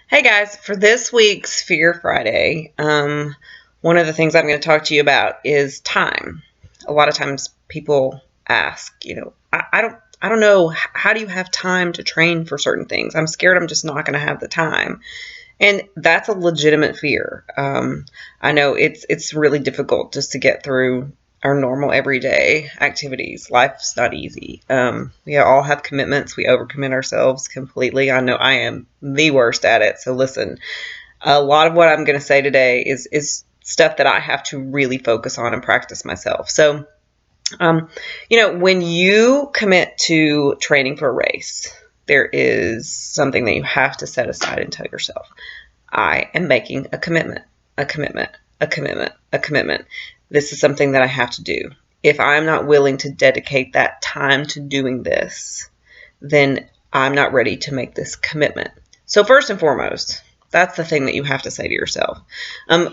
Hey guys, for this week's Fear Friday, one of the things I'm going to talk to you about is time. A lot of times people ask, I don't know, how do you have time to train for certain things? I'm scared I'm just not going to have the time. And that's a legitimate fear. I know it's really difficult just to get through our normal everyday activities. Life's not easy. We all have commitments. We overcommit ourselves completely. I know I am the worst at it. So listen, a lot of what I'm going to say today is stuff that I have to really focus on and practice myself. So, when you commit to training for a race, there is something that you have to set aside and tell yourself. I am making a commitment, a commitment, a commitment, a commitment. This is something that I have to do. If I'm not willing to dedicate that time to doing this, then I'm not ready to make this commitment. So first and foremost, that's the thing that you have to say to yourself.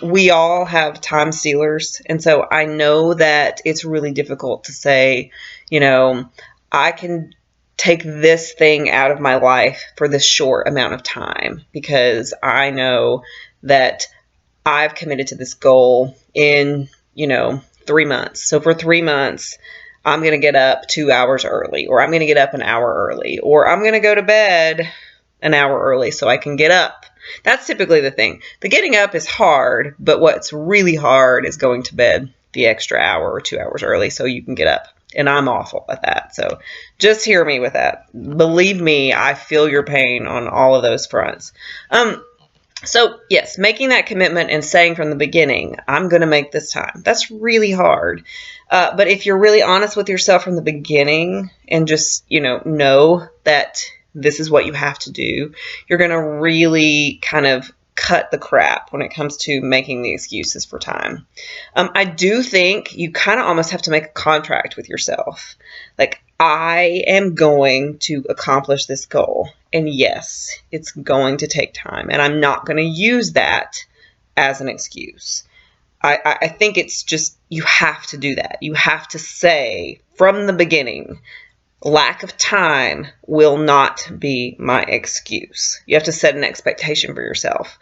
We all have time stealers. And so I know that it's really difficult to say, I can take this thing out of my life for this short amount of time because I know that I've committed to this goal in, 3 months. So for 3 months, I'm going to get up 2 hours early, or I'm going to get up an hour early, or I'm going to go to bed an hour early so I can get up. That's typically the thing. The getting up is hard, but what's really hard is going to bed the extra hour or 2 hours early so you can get up. And I'm awful at that. So just hear me with that. Believe me, I feel your pain on all of those fronts. So yes, making that commitment and saying from the beginning, I'm going to make this time. That's really hard. But if you're really honest with yourself from the beginning and just, know that this is what you have to do, you're going to really kind of cut the crap when it comes to making the excuses for time. I do think you kind of almost have to make a contract with yourself. Like, I am going to accomplish this goal. And yes, it's going to take time. And I'm not going to use that as an excuse. I think it's just, you have to do that. You have to say from the beginning, lack of time will not be my excuse. You have to set an expectation for yourself.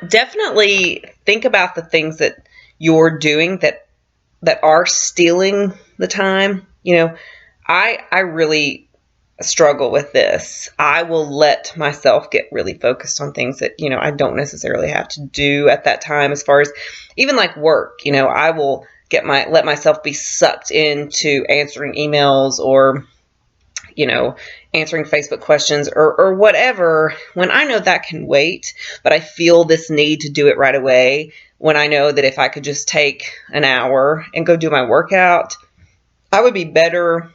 Definitely think about the things that you're doing that are stealing the time. I really struggle with this. I will let myself get really focused on things that, I don't necessarily have to do at that time, as far as even like work. I will let myself be sucked into answering emails or, answering Facebook questions or whatever, when I know that can wait, but I feel this need to do it right away, when I know that if I could just take an hour and go do my workout, I would be better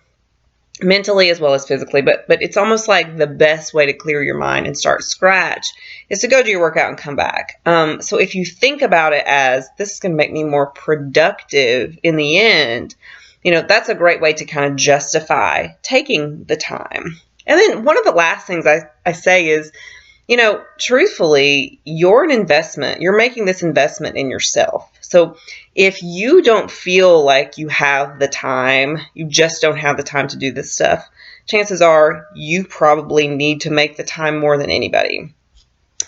mentally as well as physically. But it's almost like the best way to clear your mind and start scratch is to go do your workout and come back. So if you think about it as, this is going to make me more productive in the end, that's a great way to kind of justify taking the time. And then one of the last things I say is, truthfully, you're an investment. You're making this investment in yourself. So if you don't feel like you have the time, you just don't have the time to do this stuff, chances are you probably need to make the time more than anybody.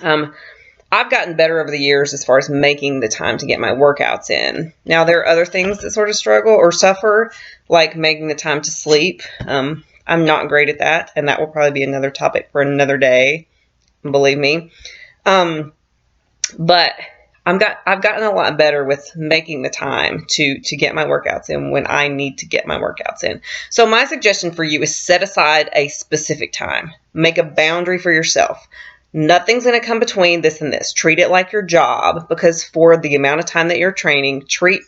I've gotten better over the years as far as making the time to get my workouts in. Now, there are other things that sort of struggle or suffer, like making the time to sleep. I'm not great at that, and that will probably be another topic for another day, believe me. But I've gotten a lot better with making the time to get my workouts in when I need to get my workouts in. So my suggestion for you is set aside a specific time. Make a boundary for yourself. Nothing's going to come between this and this. Treat it like your job, because for the amount of time that you're training, treat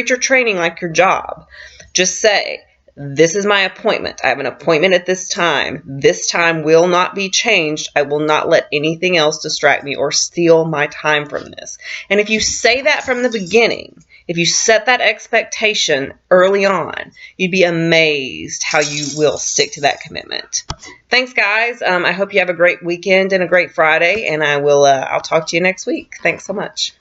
your training like your job. Just say, this is my appointment. I have an appointment at this time. This time will not be changed. I will not let anything else distract me or steal my time from this. And if you say that from the beginning, if you set that expectation early on, you'd be amazed how you will stick to that commitment. Thanks, guys. I hope you have a great weekend and a great Friday, and I'll talk to you next week. Thanks so much.